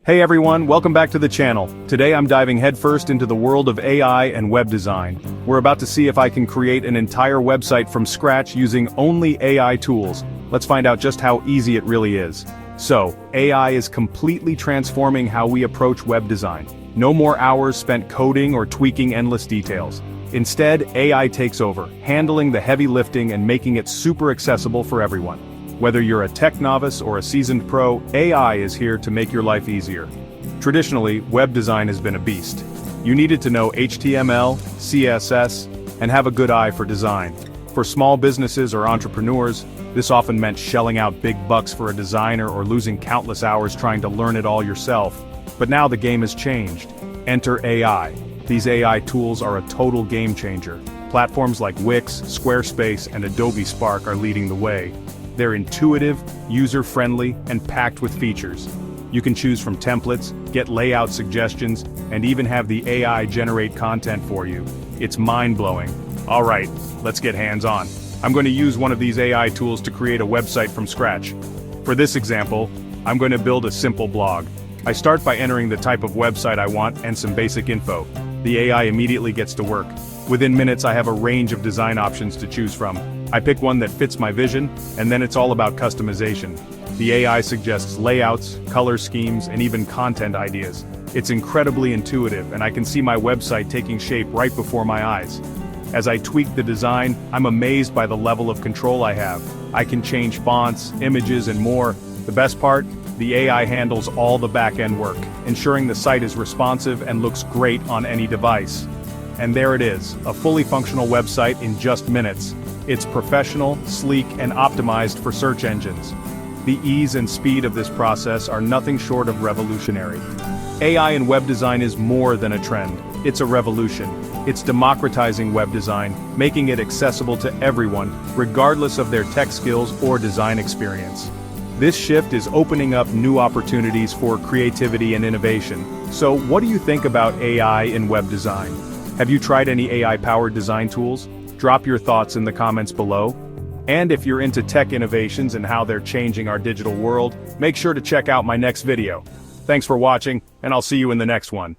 Hey everyone, welcome back to the channel. Today I'm diving headfirst into the world of AI and web design. We're about to see if I can create an entire website from scratch using only AI tools. Let's find out just how easy it really is. So, AI is completely transforming how we approach web design. No more hours spent coding or tweaking endless details. Instead, AI takes over, handling the heavy lifting and making it super accessible for everyone. Whether you're a tech novice or a seasoned pro, AI is here to make your life easier. Traditionally, web design has been a beast. You needed to know HTML, CSS, and have a good eye for design. For small businesses or entrepreneurs, this often meant shelling out big bucks for a designer or losing countless hours trying to learn it all yourself. But now the game has changed. Enter AI. These AI tools are a total game changer. Platforms like Wix, Squarespace, and Adobe Spark are leading the way. They're intuitive, user-friendly, and packed with features. You can choose from templates, get layout suggestions, and even have the AI generate content for you. It's mind-blowing. Alright, let's get hands-on. I'm going to use one of these AI tools to create a website from scratch. For this example, I'm going to build a simple blog. I start by entering the type of website I want and some basic info. The AI immediately gets to work. Within minutes I have a range of design options to choose from. I pick one that fits my vision, and then it's all about customization. The AI suggests layouts, color schemes, and even content ideas. It's incredibly intuitive, and I can see my website taking shape right before my eyes. As I tweak the design, I'm amazed by the level of control I have. I can change fonts, images, and more. The best part? The AI handles all the back-end work, ensuring the site is responsive and looks great on any device. And there it is, a fully functional website in just minutes. It's professional, sleek, and optimized for search engines. The ease and speed of this process are nothing short of revolutionary. AI in web design is more than a trend. It's a revolution. It's democratizing web design, making it accessible to everyone, regardless of their tech skills or design experience. This shift is opening up new opportunities for creativity and innovation. So, what do you think about AI in web design? Have you tried any AI-powered design tools? Drop your thoughts in the comments below. And if you're into tech innovations and how they're changing our digital world, make sure to check out my next video. Thanks for watching, and I'll see you in the next one.